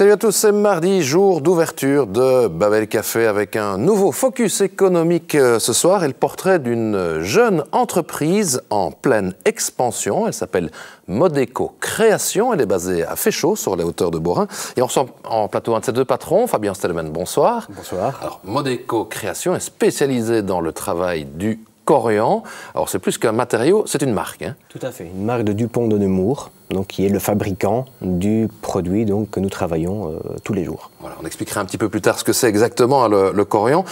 Salut à tous, c'est mardi, jour d'ouverture de Babel Café avec un nouveau focus économique ce soir et le portrait d'une jeune entreprise en pleine expansion. Elle s'appelle Modeco Création, elle est basée à Féchaux sur les hauteurs de Borin. Et on reçoit en plateau un de ses deux patrons, Fabien Stellman, bonsoir. Bonsoir. Alors, Modeco Création est spécialisée dans le travail du corian. Alors c'est plus qu'un matériau, c'est une marque. Hein. Tout à fait, une marque de Dupont de Nemours, donc qui est le fabricant du produit donc, que nous travaillons tous les jours. Voilà, on expliquera un petit peu plus tard ce que c'est exactement le corian.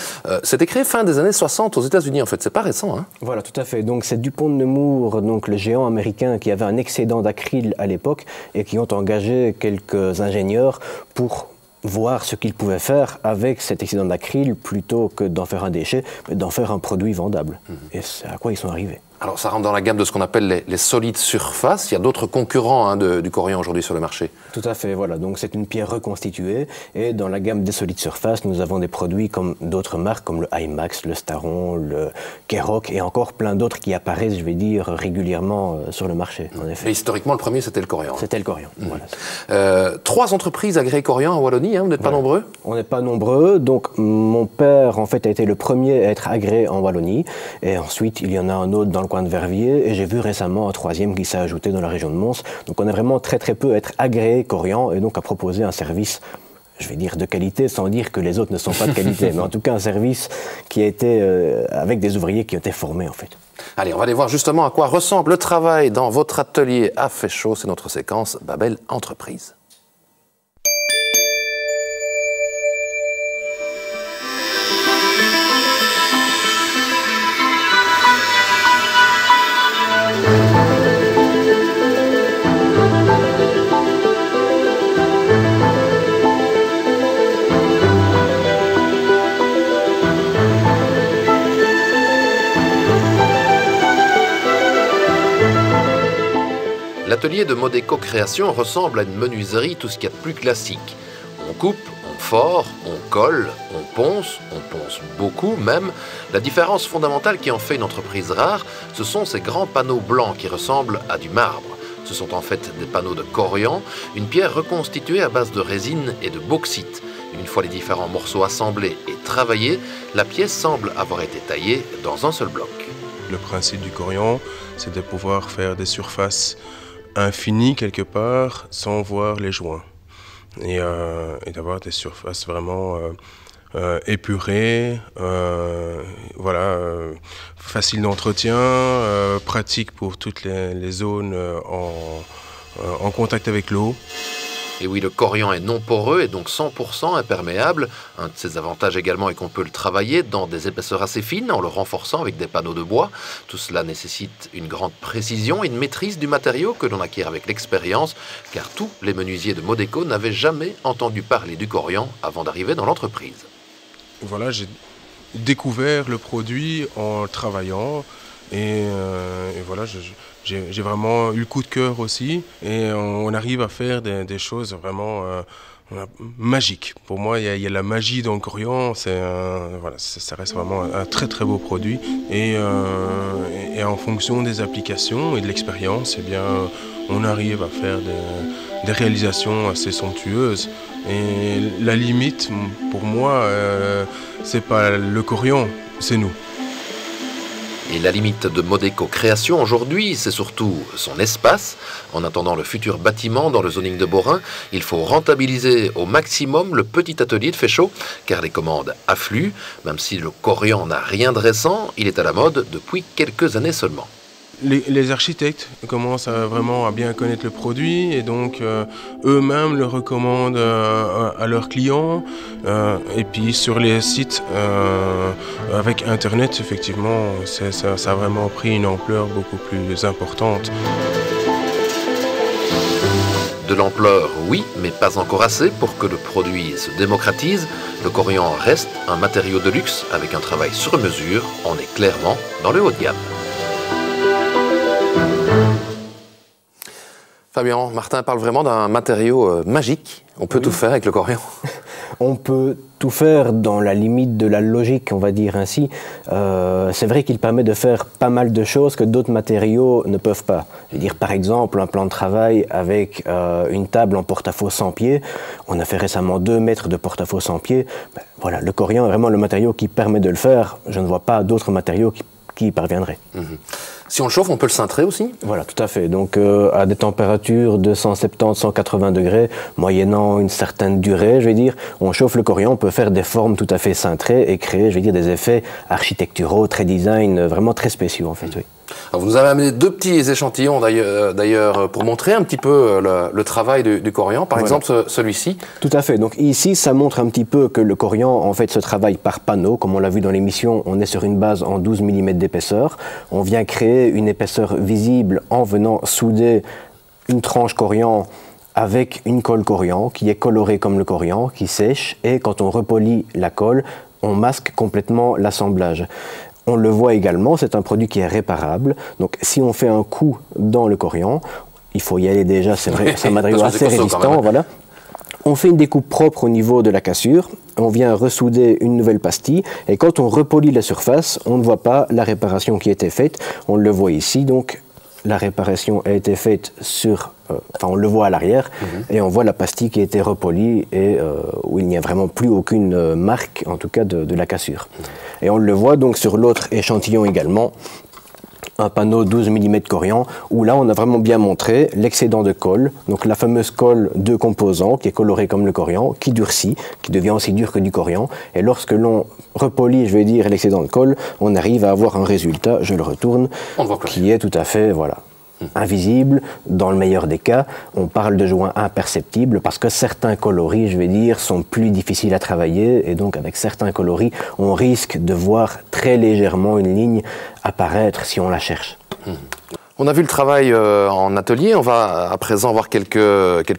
C'était créé fin des années 60 aux États-Unis en fait, c'est pas récent. Hein. Voilà, tout à fait. Donc c'est Dupont de Nemours, donc le géant américain qui avait un excédent d'acryl à l'époque et qui ont engagé quelques ingénieurs pour voir ce qu'ils pouvaient faire avec cet excédent d'acryl plutôt que d'en faire un déchet, mais d'en faire un produit vendable. Et c'est à quoi ils sont arrivés. Alors ça rentre dans la gamme de ce qu'on appelle les solides surfaces. Il y a d'autres concurrents du corian aujourd'hui sur le marché. Tout à fait, voilà. Donc c'est une pierre reconstituée. Et dans la gamme des solides surfaces, nous avons des produits comme d'autres marques, comme le IMAX, le Staron, le Kerok et encore plein d'autres qui apparaissent, je vais dire, régulièrement sur le marché, en effet. Et historiquement, le premier, c'était le corian. C'était le corian, voilà. 3 entreprises agréées corian en Wallonie, hein, vous n'êtes pas nombreux? On n'est pas nombreux. Donc mon père, en fait, a été le premier à être agréé en Wallonie. Et ensuite, il y en a un autre dans le coin de Verviers, et j'ai vu récemment un 3e qui s'est ajouté dans la région de Mons. Donc on est vraiment très peu à être agréé corian et donc à proposer un service, je vais dire de qualité, sans dire que les autres ne sont pas de qualité, mais en tout cas un service qui a été avec des ouvriers qui ont été formés en fait. Allez, on va aller voir justement à quoi ressemble le travail dans votre atelier à Féchaux. C'est notre séquence Babel Entreprise. L'atelier de Modeco Création ressemble à une menuiserie, tout ce qu'il y a de plus classique. On coupe, on fore, on colle, on ponce beaucoup même. La différence fondamentale qui en fait une entreprise rare, ce sont ces grands panneaux blancs qui ressemblent à du marbre. Ce sont en fait des panneaux de corian, une pierre reconstituée à base de résine et de bauxite. Une fois les différents morceaux assemblés et travaillés, la pièce semble avoir été taillée dans un seul bloc. Le principe du corian, c'est de pouvoir faire des surfaces infinies quelque part sans voir les joints et d'avoir des surfaces vraiment épurées, faciles d'entretien, pratiques pour toutes les zones en contact avec l'eau. Et oui, le corian est non poreux et donc 100% imperméable. Un de ses avantages également est qu'on peut le travailler dans des épaisseurs assez fines en le renforçant avec des panneaux de bois. Tout cela nécessite une grande précision et une maîtrise du matériau que l'on acquiert avec l'expérience, car tous les menuisiers de Modeco n'avaient jamais entendu parler du corian avant d'arriver dans l'entreprise. Voilà, j'ai découvert le produit en travaillant et voilà, j'ai vraiment eu le coup de cœur aussi et on arrive à faire des choses vraiment magiques. Pour moi, il y a la magie dans le corian, ça reste vraiment un très beau produit et en fonction des applications et de l'expérience, eh bien, on arrive à faire des réalisations assez somptueuses. Et la limite, pour moi, c'est pas le corian, c'est nous. Et la limite de Modeco Création aujourd'hui, c'est surtout son espace. En attendant le futur bâtiment dans le zoning de Borin, il faut rentabiliser au maximum le petit atelier de Féchaux, car les commandes affluent. Même si le corian n'a rien de récent, il est à la mode depuis quelques années seulement. Les architectes commencent vraiment à bien connaître le produit et donc eux-mêmes le recommandent à leurs clients. Et puis sur les sites avec Internet, effectivement, ça a vraiment pris une ampleur beaucoup plus importante. De l'ampleur, oui, mais pas encore assez pour que le produit se démocratise. Le corian reste un matériau de luxe avec un travail sur mesure. On est clairement dans le haut de gamme. Fabien, Martin parle vraiment d'un matériau magique. On peut tout faire avec le corian. On peut tout faire dans la limite de la logique, on va dire ainsi. C'est vrai qu'il permet de faire pas mal de choses que d'autres matériaux ne peuvent pas. Je veux dire, par exemple, un plan de travail avec une table en porte-à-faux sans pied. On a fait récemment 2 mètres de porte-à-faux sans pied. Ben, voilà, le corian est vraiment le matériau qui permet de le faire. Je ne vois pas d'autres matériaux qui y parviendraient. Si on le chauffe, on peut le cintrer aussi? Voilà, tout à fait. Donc à des températures de 170-180 degrés, moyennant une certaine durée, je vais dire, on chauffe le corian, on peut faire des formes tout à fait cintrées et créer, je vais dire, des effets architecturaux, très design, vraiment très spéciaux en fait, oui. Alors, vous nous avez amené 2 petits échantillons d'ailleurs pour montrer un petit peu le travail du corian, par exemple celui-ci. Tout à fait. Donc ici, ça montre un petit peu que le corian en fait se travaille par panneau. Comme on l'a vu dans l'émission, on est sur une base en 12 mm d'épaisseur. On vient créer une épaisseur visible en venant souder une tranche corian avec une colle corian qui est colorée comme le corian, qui sèche, et quand on repolit la colle, on masque complètement l'assemblage. On le voit également, c'est un produit qui est réparable. Donc si on fait un coup dans le corian, il faut y aller déjà, c'est vrai, c'est un matériau assez résistant. Voilà. On fait une découpe propre au niveau de la cassure, on vient ressouder une nouvelle pastille, et quand on repolit la surface, on ne voit pas la réparation qui a été faite. On le voit ici, donc la réparation a été faite sur... on le voit à l'arrière, et on voit la pastille qui a été repolie, et où il n'y a vraiment plus aucune marque, en tout cas, de la cassure. Et on le voit donc sur l'autre échantillon également, un panneau 12 mm corian, où là on a vraiment bien montré l'excédent de colle, donc la fameuse colle de composants qui est colorée comme le corian, qui durcit, qui devient aussi dur que du corian, et lorsque l'on repolit, je vais dire, l'excédent de colle, on arrive à avoir un résultat, je le retourne, qui est tout à fait, voilà, invisible. Dans le meilleur des cas, on parle de joints imperceptibles parce que certains coloris, je vais dire, sont plus difficiles à travailler, et donc avec certains coloris, on risque de voir très légèrement une ligne apparaître si on la cherche. On a vu le travail en atelier, on va à présent voir quelques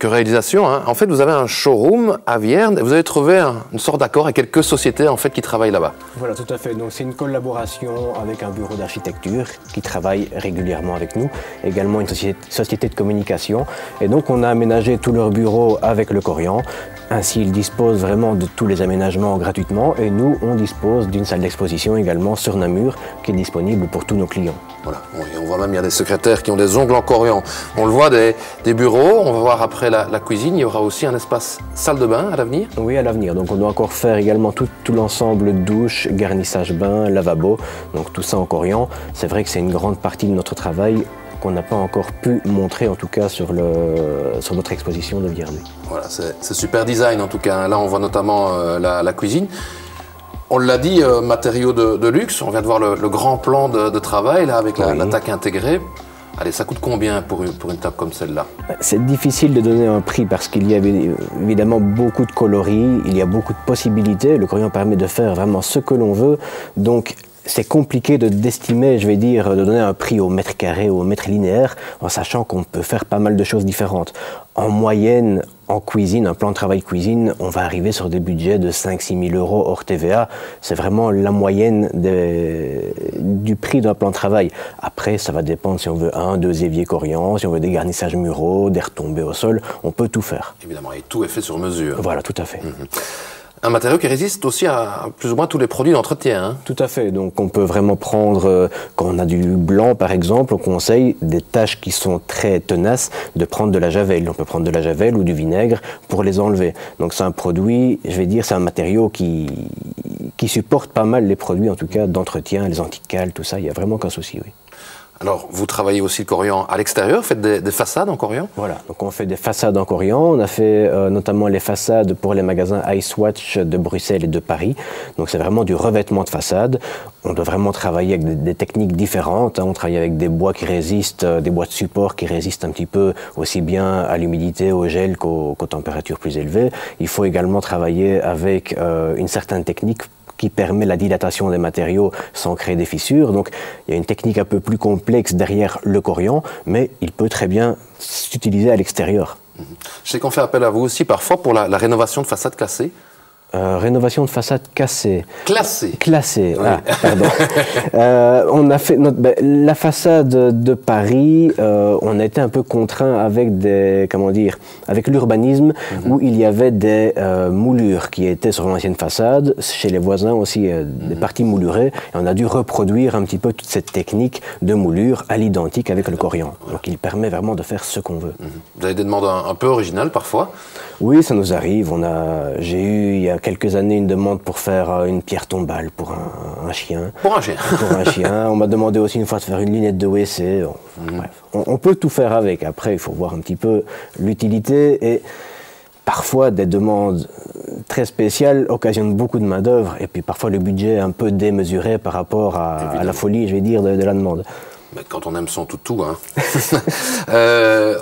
réalisations. En fait, vous avez un showroom à Vierne et vous avez trouvé une sorte d'accord avec quelques sociétés en fait, qui travaillent là-bas. Voilà, tout à fait. Donc c'est une collaboration avec un bureau d'architecture qui travaille régulièrement avec nous, également une société de communication. Et donc on a aménagé tout leur bureau avec le corian. Ainsi, ils disposent vraiment de tous les aménagements gratuitement, et nous, on dispose d'une salle d'exposition également sur Namur qui est disponible pour tous nos clients. Voilà, on voit même il y a des secrétaires qui ont des ongles en corian. On le voit des bureaux, on va voir après la cuisine, il y aura aussi un espace salle de bain à l'avenir. Oui, à l'avenir. Donc on doit encore faire également tout l'ensemble douche, garnissage bain, lavabo, donc tout ça en corian. C'est vrai que c'est une grande partie de notre travail qu'on n'a pas encore pu montrer, en tout cas sur notre exposition de Vierne. Voilà, c'est super design en tout cas. Là, on voit notamment la cuisine. On l'a dit, matériaux de luxe. On vient de voir le grand plan de travail là, avec la taque intégrée. Allez, ça coûte combien pour une table comme celle-là? C'est difficile de donner un prix parce qu'il y a évidemment beaucoup de coloris, il y a beaucoup de possibilités. Le corian permet de faire vraiment ce que l'on veut. Donc, c'est compliqué d'estimer, je vais dire, de donner un prix au mètre carré ou au mètre linéaire, en sachant qu'on peut faire pas mal de choses différentes. En moyenne, en cuisine, un plan de travail cuisine, on va arriver sur des budgets de 5-6 000 € hors TVA. C'est vraiment la moyenne du prix d'un plan de travail. Après, ça va dépendre si on veut 1-2 éviers corian, si on veut des garnissages muraux, des retombées au sol, on peut tout faire. Évidemment, et tout est fait sur mesure. Voilà, tout à fait. Un matériau qui résiste aussi à plus ou moins tous les produits d'entretien. Hein. Tout à fait. Donc on peut vraiment prendre, quand on a du blanc par exemple, on conseille des taches qui sont très tenaces de prendre de la javel. On peut prendre de la javel ou du vinaigre pour les enlever. Donc c'est un produit, je vais dire, c'est un matériau qui supporte pas mal les produits en tout cas d'entretien, les anticales, tout ça, il n'y a vraiment qu'un souci, oui. Alors, vous travaillez aussi le corian à l'extérieur, vous faites des façades en corian? Voilà, donc on fait des façades en corian, on a fait notamment les façades pour les magasins Icewatch de Bruxelles et de Paris, donc c'est vraiment du revêtement de façade. On doit vraiment travailler avec des techniques différentes, on travaille avec des bois qui résistent, des bois de support qui résistent un petit peu aussi bien à l'humidité, au gel qu'aux températures plus élevées. Il faut également travailler avec une certaine technique qui permet la dilatation des matériaux sans créer des fissures. Donc il y a une technique un peu plus complexe derrière le corian, mais il peut très bien s'utiliser à l'extérieur. Je sais qu'on fait appel à vous aussi parfois pour la rénovation de façades cassées. Rénovation de façade cassée. Classée. Classée, Oui. ah, pardon. On a fait la façade de Paris, on a été un peu contraint avec avec l'urbanisme, où il y avait des moulures qui étaient sur l'ancienne façade, chez les voisins aussi des parties moulurées, et on a dû reproduire un petit peu toute cette technique de moulure à l'identique avec le Corian. Donc il permet vraiment de faire ce qu'on veut. Vous avez des demandes un peu originales parfois? Oui, ça nous arrive. J'ai eu il y a quelques années une demande pour faire une pierre tombale pour un chien. Pour un chien. Pour un chien. On m'a demandé aussi une fois de faire une lunette de WC. Bref, on peut tout faire avec. Après, il faut voir un petit peu l'utilité et parfois des demandes très spéciales occasionnent beaucoup de main-d'œuvre et puis parfois le budget est un peu démesuré par rapport à la folie, je vais dire, de la demande. Mais quand on aime son toutou, hein.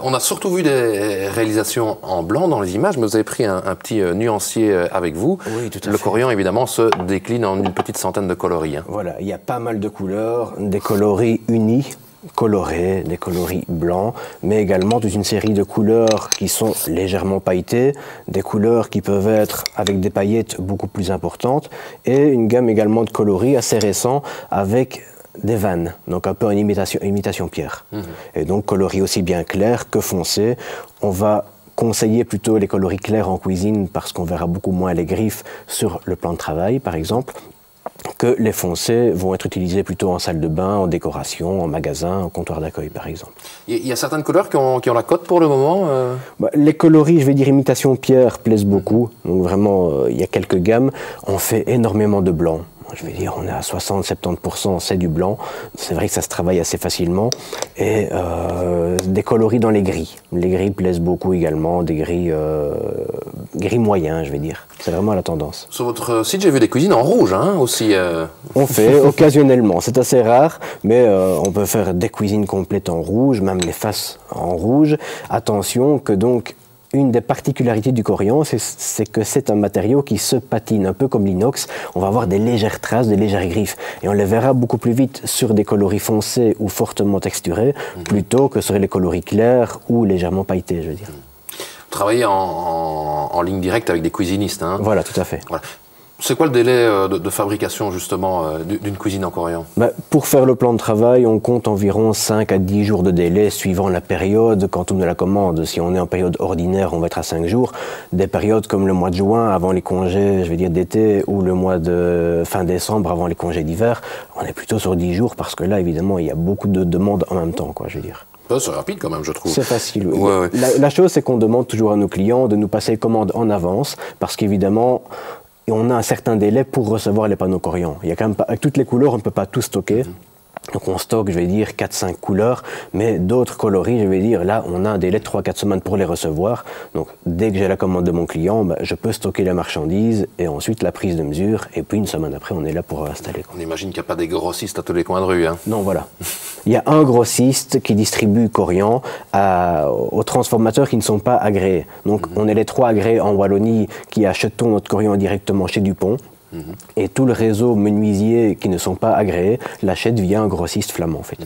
On a surtout vu des réalisations en blanc dans les images, mais vous avez pris un petit nuancier avec vous. Oui, tout à fait. Le Corian, évidemment, se décline en une petite centaine de coloris. Hein. Voilà, il y a pas mal de couleurs, des coloris unis, colorés, des coloris blancs, mais également toute une série de couleurs qui sont légèrement pailletées, des couleurs qui peuvent être avec des paillettes beaucoup plus importantes, et une gamme également de coloris assez récents avec des vannes, donc un peu en imitation pierre. Et donc coloris aussi bien clairs que foncés. On va conseiller plutôt les coloris clairs en cuisine parce qu'on verra beaucoup moins les griffes sur le plan de travail, par exemple, que les foncés vont être utilisés plutôt en salle de bain, en décoration, en magasin, en comptoir d'accueil, par exemple. Il y a certaines couleurs qui ont la cote pour le moment Les coloris, je vais dire imitation pierre, plaisent beaucoup. Donc vraiment, il y a quelques gammes. On fait énormément de blanc. Je vais dire, on est à 60-70%, c'est du blanc. C'est vrai que ça se travaille assez facilement. Et des coloris dans les gris. Les gris plaisent beaucoup également, des gris moyens, je vais dire. C'est vraiment la tendance. Sur votre site, j'ai vu des cuisines en rouge aussi. On fait occasionnellement, c'est assez rare, mais on peut faire des cuisines complètes en rouge, même les faces en rouge. Attention que donc, une des particularités du Corian, c'est que c'est un matériau qui se patine, un peu comme l'inox. On va avoir des légères traces, des légères griffes. Et on les verra beaucoup plus vite sur des coloris foncés ou fortement texturés, plutôt que sur les coloris clairs ou légèrement pailletés, je veux dire. Vous travaillez en ligne directe avec des cuisinistes. Hein. Voilà, tout à fait. Voilà. C'est quoi le délai de fabrication, justement, d'une cuisine en Corian? Pour faire le plan de travail, on compte environ 5 à 10 jours de délai, suivant la période quand on a la commande. Si on est en période ordinaire, on va être à 5 jours. Des périodes comme le mois de juin, avant les congés, je vais dire d'été, ou le mois de fin décembre, avant les congés d'hiver, on est plutôt sur 10 jours, parce que là, évidemment, il y a beaucoup de demandes en même temps, quoi, je veux dire. C'est rapide quand même, je trouve. C'est facile, oui. Ouais. La chose, c'est qu'on demande toujours à nos clients de nous passer les commandes en avance, parce qu'évidemment, on a un certain délai pour recevoir les panneaux Corian. Il y a quand même pas, avec toutes les couleurs, on ne peut pas tout stocker. Donc on stocke, je vais dire, 4-5 couleurs, mais d'autres coloris, je vais dire, là, on a un délai de 3-4 semaines pour les recevoir. Donc dès que j'ai la commande de mon client, je peux stocker la marchandise et ensuite la prise de mesure. Et puis une semaine après, on est là pour installer. On imagine qu'il n'y a pas des grossistes à tous les coins de rue. Hein. Non, voilà. Il y a un grossiste qui distribue Corian aux transformateurs qui ne sont pas agréés. Donc on est les 3 agréés en Wallonie qui achetons notre Corian directement chez Dupont. Et tout le réseau menuisier qui ne sont pas agréés l'achète via un grossiste flamand, en fait.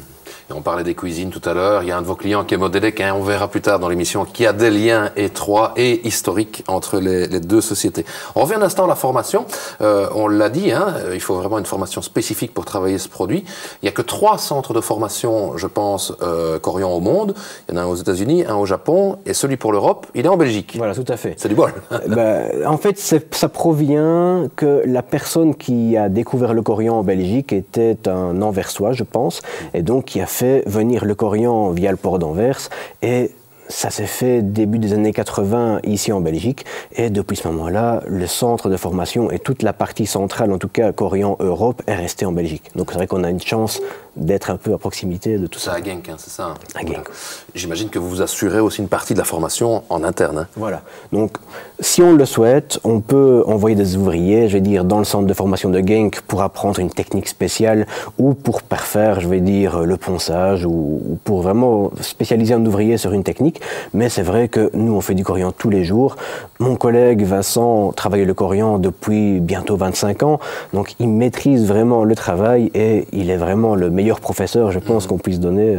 Et on parlait des cuisines tout à l'heure. Il y a un de vos clients qui est Modélec, hein, on verra plus tard dans l'émission, qui a des liens étroits et historiques entre les deux sociétés. On revient un instant à la formation. On l'a dit, hein, il faut vraiment une formation spécifique pour travailler ce produit. Il n'y a que 3 centres de formation, je pense, Corian au monde. Il y en a un aux États-Unis, un au Japon, et celui pour l'Europe, il est en Belgique. Voilà, tout à fait. C'est du bol. En fait, ça provient que la personne qui a découvert le Corian en Belgique était un Anversois, je pense, et donc qui a fait venir le Corian via le port d'Anvers, et ça s'est fait début des années 80 ici en Belgique, et depuis ce moment-là, le centre de formation et toute la partie centrale, en tout cas Corian Europe, est resté en Belgique. Donc c'est vrai qu'on a une chance d'être un peu à proximité de tout ça. C'est à Genk, hein, c'est ça. À Genk. J'imagine que vous vous assurez aussi une partie de la formation en interne. Hein. Voilà. Donc, si on le souhaite, on peut envoyer des ouvriers, je vais dire, dans le centre de formation de Genk pour apprendre une technique spéciale ou pour parfaire, je vais dire, le ponçage ou pour vraiment spécialiser un ouvrier sur une technique. Belgique. Mais c'est vrai que nous, on fait du coriandre tous les jours. Mon collègue Vincent travaille le coriandre depuis bientôt 25 ans. Donc, il maîtrise vraiment le travail et il est vraiment le meilleur professeur, je pense, qu'on puisse donner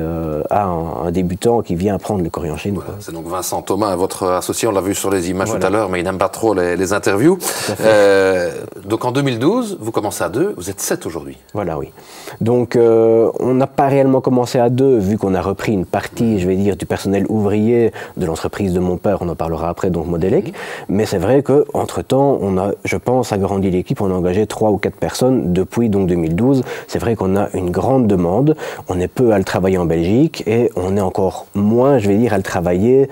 à un débutant qui vient apprendre le coriandre chez nous. Voilà, c'est donc Vincent Thomas, votre associé, on l'a vu sur les images tout à l'heure, mais il n'aime pas trop les interviews. Donc en 2012, vous commencez à 2, vous êtes 7 aujourd'hui. Voilà, oui. Donc on n'a pas réellement commencé à 2, vu qu'on a repris une partie, je vais dire, du personnel ouvrier de l'entreprise de mon père, on en parlera après, donc Modelec. Mais c'est vrai qu'entre-temps, on a, je pense, agrandi l'équipe, on a engagé 3 ou 4 personnes depuis donc 2012. C'est vrai qu'on a une grande demande, on est peu à le travailler en Belgique et on est encore moins, je vais dire, à le travailler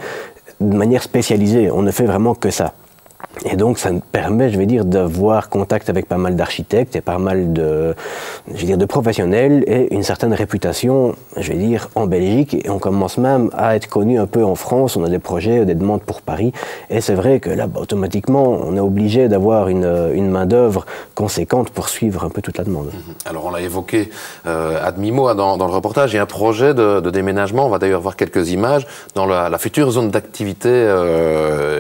de manière spécialisée. On ne fait vraiment que ça. Et donc, ça nous permet, je vais dire, d'avoir contact avec pas mal d'architectes et pas mal de, je vais dire, de professionnels et une certaine réputation, je vais dire, en Belgique. Et on commence même à être connu un peu en France. On a des projets, des demandes pour Paris. Et c'est vrai que là, automatiquement, on est obligé d'avoir une main-d'œuvre conséquente pour suivre un peu toute la demande. Alors, on l'a évoqué à demi-mot dans le reportage. Il y a un projet de déménagement. On va d'ailleurs voir quelques images dans la future zone d'activité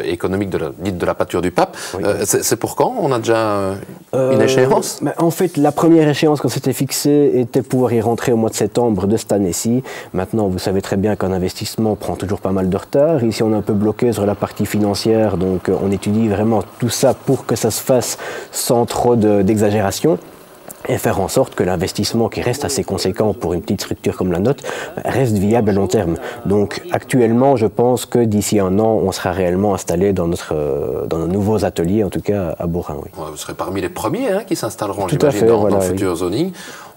économique dite de la pâture du Pape. Oui. C'est pour quand? On a déjà une échéance? En fait, la première échéance qu'on s'était fixée était pouvoir y rentrer au mois de septembre de cette année-ci. Maintenant, vous savez très bien qu'un investissement prend toujours pas mal de retard. Ici, on est un peu bloqué sur la partie financière, donc on étudie vraiment tout ça pour que ça se fasse sans trop d'exagération. Et faire en sorte que l'investissement, qui reste assez conséquent pour une petite structure comme la nôtre, reste viable à long terme. Donc actuellement, je pense que d'ici un an, on sera réellement installé dans nos nouveaux ateliers, en tout cas à Beaurain. Oui. Vous serez parmi les premiers qui s'installeront, j'imagine, dans le futur zoning.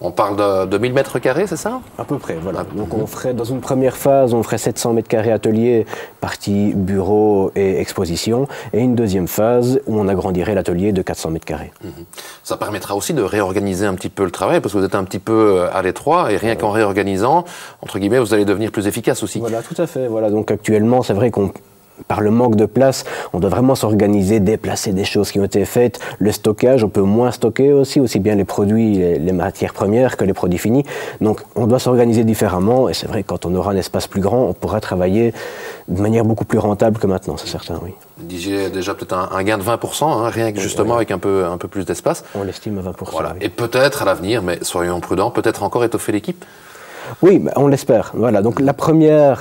On parle de 1000 mètres carrés, c'est ça? À peu près, voilà. Donc on ferait, dans une première phase, on ferait 700 mètres carrés atelier, partie bureau et exposition, et une deuxième phase où on agrandirait l'atelier de 400 mètres carrés. Ça permettra aussi de réorganiser un petit peu le travail, parce que vous êtes un petit peu à l'étroit, et rien qu'en réorganisant, entre guillemets, vous allez devenir plus efficace aussi. Voilà, tout à fait. Voilà. Donc actuellement, c'est vrai qu'on... Par le manque de place, on doit vraiment s'organiser, déplacer des choses qui ont été faites. Le stockage, on peut moins stocker aussi bien les produits, les matières premières que les produits finis. Donc on doit s'organiser différemment et c'est vrai que quand on aura un espace plus grand, on pourra travailler de manière beaucoup plus rentable que maintenant, c'est certain, oui. Vous disiez déjà peut-être un gain de 20%, rien que justement avec un peu plus d'espace. On l'estime à 20%. Voilà. Oui. Et peut-être à l'avenir, mais soyons prudents, peut-être encore étoffer l'équipe. Oui, on l'espère. Voilà. Donc le premier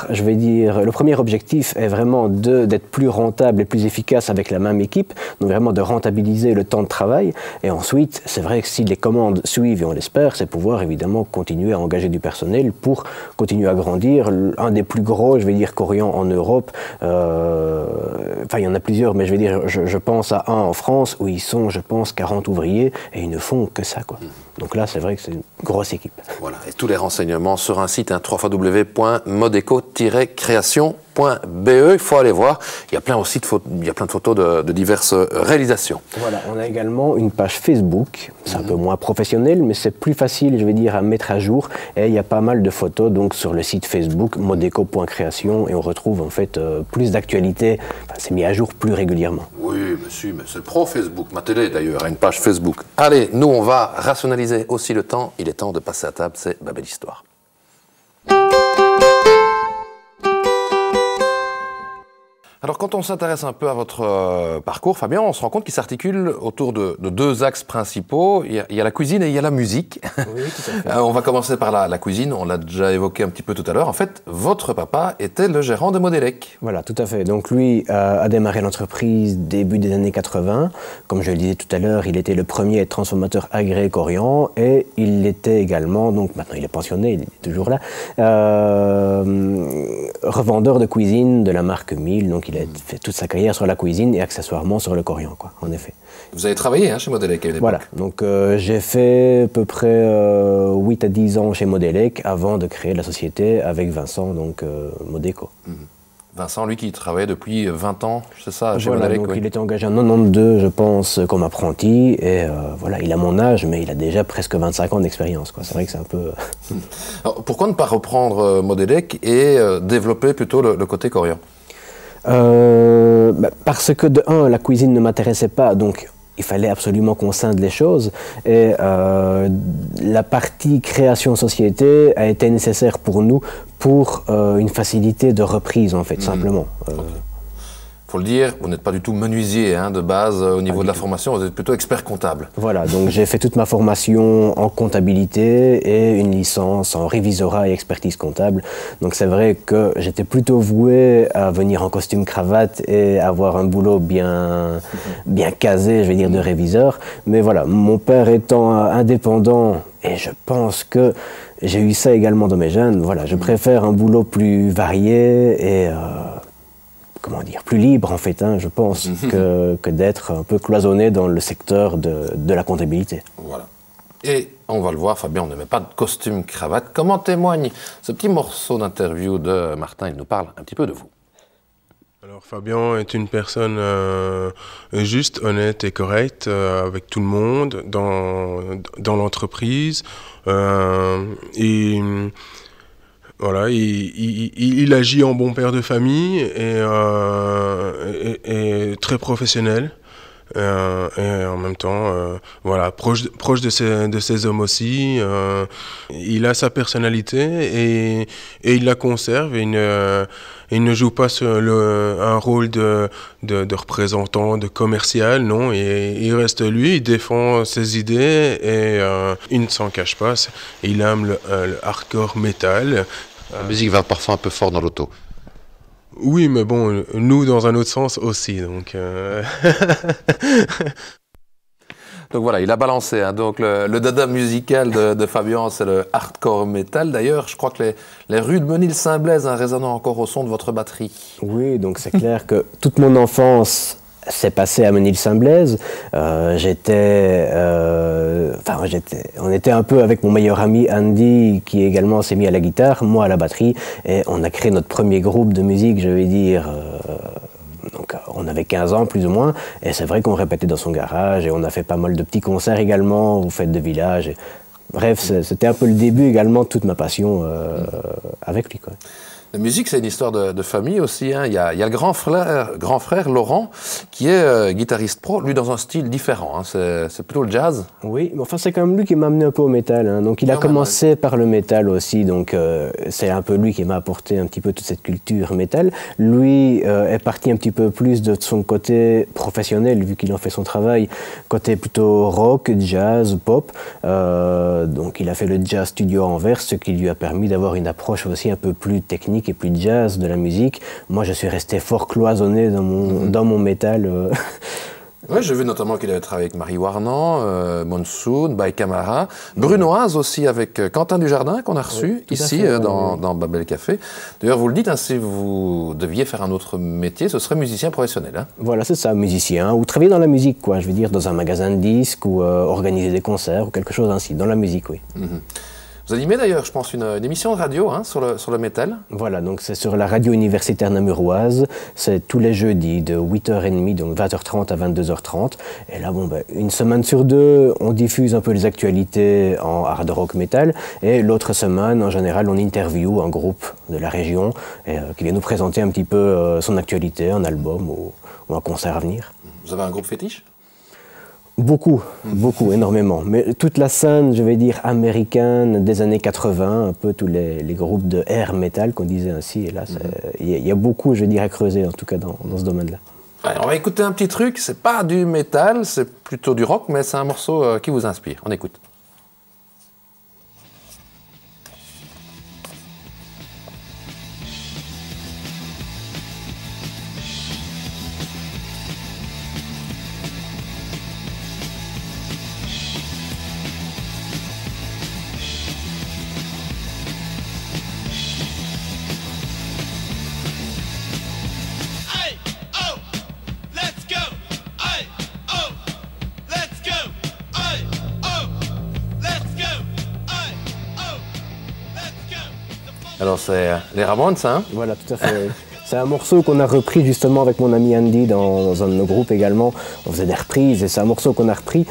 objectif est vraiment d'être plus rentable et plus efficace avec la même équipe, donc vraiment de rentabiliser le temps de travail. Et ensuite, c'est vrai que si les commandes suivent, et on l'espère, c'est pouvoir évidemment continuer à engager du personnel pour continuer à grandir. Un des plus gros, je vais dire, coriandre en Europe, enfin il y en a plusieurs, mais je vais dire, je pense à un en France où ils sont, je pense, 40 ouvriers et ils ne font que ça, quoi. Donc là, c'est vrai que c'est une grosse équipe. Voilà, et tous les renseignements sur un site, www.modeco-création.be. Il faut aller voir. Il y a plein aussi de photos de diverses réalisations. Voilà, on a également une page Facebook. C'est un peu moins professionnel, mais c'est plus facile, je vais dire, à mettre à jour. Et il y a pas mal de photos donc sur le site Facebook modeco.création et on retrouve en fait plus d'actualités. Enfin, c'est mis à jour plus régulièrement. Oui, monsieur, mais c'est le pro Facebook. Ma télé d'ailleurs a une page Facebook. Allez, nous on va rationaliser aussi le temps. Il est temps de passer à table. C'est Babel Histoire. Alors quand on s'intéresse un peu à votre parcours, Fabien, on se rend compte qu'il s'articule autour de deux axes principaux. Il y a la cuisine et il y a la musique. Oui, tout à fait. On va commencer par la cuisine, on l'a déjà évoqué un petit peu tout à l'heure. En fait, votre papa était le gérant de Modelec. Voilà, tout à fait. Donc lui a démarré l'entreprise début des années 80. Comme je le disais tout à l'heure, il était le premier à être transformateur agréé coriandre et il était également, donc maintenant il est pensionné, il est toujours là, revendeur de cuisine de la marque Miele. Donc il a fait toute sa carrière sur la cuisine et accessoirement sur le coriandre, quoi, en effet. Vous avez travaillé chez Modelec à une époque. Voilà, donc j'ai fait à peu près 8 à 10 ans chez Modelec avant de créer la société avec Vincent, donc Modeco. Vincent, lui, qui travaillait depuis 20 ans, c'est ça, chez Voilà, Modelec. donc oui. il était engagé en 92, je pense, comme apprenti, et voilà, il a mon âge, mais il a déjà presque 25 ans d'expérience, quoi. C'est vrai que c'est un peu... Alors, pourquoi ne pas reprendre Modelec et développer plutôt le côté coriandre? Parce que de un, la cuisine ne m'intéressait pas, donc il fallait absolument qu'on scinde les choses et la partie création-société a été nécessaire pour nous pour une facilité de reprise en fait, simplement. Faut le dire, vous n'êtes pas du tout menuisier de base au niveau de la formation, vous êtes plutôt expert comptable. Voilà, donc j'ai fait toute ma formation en comptabilité et une licence en révisorat et expertise comptable. Donc c'est vrai que j'étais plutôt voué à venir en costume cravate et avoir un boulot bien casé, je vais dire, de réviseur. Mais voilà, mon père étant indépendant, et je pense que j'ai eu ça également dans mes jeunes, voilà, je préfère un boulot plus varié et comment dire, plus libre en fait, je pense, que d'être un peu cloisonné dans le secteur de la comptabilité. Voilà. Et on va le voir, Fabien, on ne met pas de costume cravate. Comment témoigne ce petit morceau d'interview de Martin? Il nous parle un petit peu de vous. Alors Fabien est une personne juste, honnête et correcte avec tout le monde dans l'entreprise. Et voilà, il agit en bon père de famille et très professionnel. Et en même temps, voilà, proche de ces hommes aussi. Il a sa personnalité et il la conserve. Et il ne joue pas un rôle de représentant, de commercial, non. Et il reste lui, il défend ses idées et il ne s'en cache pas. Il aime le hardcore metal. La musique va parfois un peu fort dans l'auto. Oui, mais bon, nous, dans un autre sens aussi, donc... Donc voilà, il a balancé. Donc le dada musical de Fabien, c'est le hardcore metal. D'ailleurs, je crois que les rues de Menil-Saint-Blaise résonnent encore au son de votre batterie. Oui, donc c'est clair que toute mon enfance s'est passée à Menil-Saint-Blaise. On était un peu avec mon meilleur ami Andy, qui également s'est mis à la guitare, moi à la batterie, et on a créé notre premier groupe de musique, je vais dire. Donc on avait 15 ans plus ou moins, et c'est vrai qu'on répétait dans son garage, et on a fait pas mal de petits concerts également, aux fêtes de village. Bref, c'était un peu le début également de toute ma passion avec lui, quoi. La musique, c'est une histoire de famille aussi. Il y a le grand frère Laurent, qui est guitariste pro, lui dans un style différent. C'est plutôt le jazz. Oui, mais enfin c'est quand même lui qui m'a amené un peu au métal. Donc il a commencé par le métal aussi, donc c'est un peu lui qui m'a apporté un petit peu toute cette culture métal. Lui est parti un petit peu plus de son côté professionnel, vu qu'il en fait son travail, côté plutôt rock, jazz, pop. Donc il a fait le Jazz Studio à Anvers, ce qui lui a permis d'avoir une approche aussi un peu plus technique et plus jazz de la musique. Moi, je suis resté fort cloisonné dans mon métal. Oui, j'ai vu notamment qu'il avait travaillé avec Marie Warnan, Monsoon, Baï Camara, Brunoise aussi avec Quentin Dujardin qu'on a reçu ici dans Babel Café. D'ailleurs, vous le dites, si vous deviez faire un autre métier, ce serait musicien professionnel. Voilà, c'est ça, musicien, ou travailler dans la musique, quoi. Je veux dire, dans un magasin de disques, ou organiser des concerts, ou quelque chose ainsi, dans la musique, oui. Vous animez d'ailleurs, je pense, une émission de radio sur le métal. Voilà, donc c'est sur la radio universitaire namuroise. C'est tous les jeudis de 8h30, donc 20h30 à 22h30. Et là, une semaine sur deux, on diffuse un peu les actualités en hard rock metal. Et l'autre semaine, en général, on interview un groupe de la région qui vient nous présenter un petit peu son actualité, un album ou un concert à venir. Vous avez un groupe fétiche ? Beaucoup, énormément. Mais toute la scène, je vais dire, américaine des années 80, un peu tous les groupes de air metal, qu'on disait ainsi. Et là, il y a beaucoup, je vais dire, à creuser, en tout cas, dans ce domaine-là. Allez, on va écouter un petit truc. C'est pas du métal, c'est plutôt du rock, mais c'est un morceau qui vous inspire. On écoute. Alors c'est les Ramones, ça Voilà, tout à fait. C'est un morceau qu'on a repris justement avec mon ami Andy dans un de nos groupes également. On faisait des reprises et c'est un morceau qu'on a repris.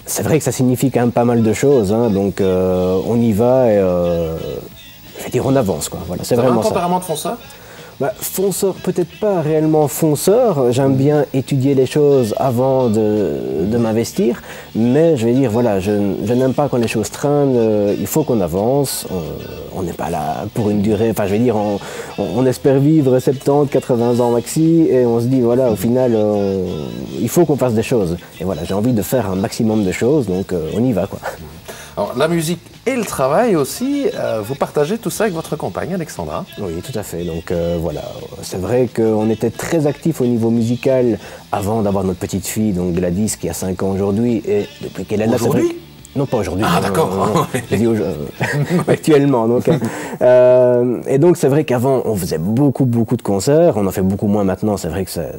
C'est vrai que ça signifie quand même pas mal de choses, donc on y va et je vais dire on avance, quoi. Voilà, c'est vraiment ça. Un tempérament de font ça ? Fonceur, peut-être pas réellement fonceur. J'aime bien étudier les choses avant de m'investir. Mais je vais dire, voilà, je n'aime pas quand les choses traînent. Il faut qu'on avance. On n'est pas là pour une durée. Enfin, je vais dire, on espère vivre 70, 80 ans maxi. Et on se dit, voilà, au final, il faut qu'on fasse des choses. Et voilà, j'ai envie de faire un maximum de choses. Donc, on y va, quoi. Alors, la musique et le travail aussi, vous partagez tout ça avec votre compagne, Alexandra? Oui, tout à fait. Donc voilà, c'est vrai qu'on était très actifs au niveau musical avant d'avoir notre petite fille, donc Gladys, qui a 5 ans aujourd'hui, et depuis qu'elle est là, c'est vrai que... Non, pas aujourd'hui. Ah, d'accord. J'ai dit actuellement. Donc, et donc, c'est vrai qu'avant, on faisait beaucoup de concerts. On en fait beaucoup moins maintenant. C'est vrai que c'est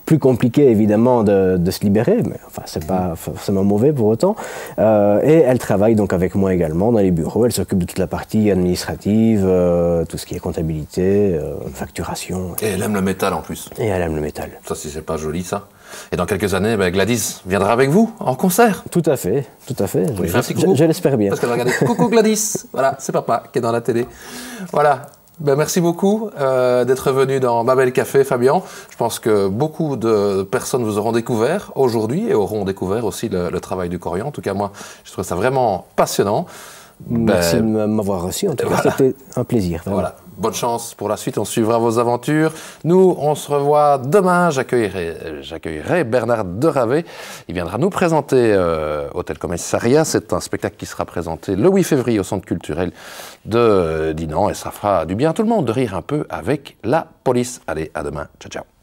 plus compliqué, évidemment, de se libérer. Mais enfin, c'est pas forcément mauvais pour autant. Et elle travaille donc avec moi également dans les bureaux. Elle s'occupe de toute la partie administrative, tout ce qui est comptabilité, facturation. Et elle aime le métal en plus. Et elle aime le métal. Ça, si c'est pas joli, ça. Et dans quelques années, Gladys viendra avec vous en concert. Tout à fait, tout à fait. Je l'espère bien. Parce qu'elle va regarder coucou Gladys. Voilà, c'est papa qui est dans la télé. Voilà. Merci beaucoup d'être venu dans Babel Café, Fabien. Je pense que beaucoup de personnes vous auront découvert aujourd'hui et auront découvert aussi le travail du Corian. En tout cas, moi, je trouve ça vraiment passionnant. Merci de m'avoir reçu. En tout cas, c'était un plaisir. Vraiment. Voilà. Bonne chance pour la suite, on suivra vos aventures. Nous, on se revoit demain. J'accueillerai Bernard Deravet. Il viendra nous présenter Hôtel Commissariat. C'est un spectacle qui sera présenté le 8 février au Centre culturel de Dinan. Et ça fera du bien à tout le monde de rire un peu avec la police. Allez, à demain. Ciao, ciao.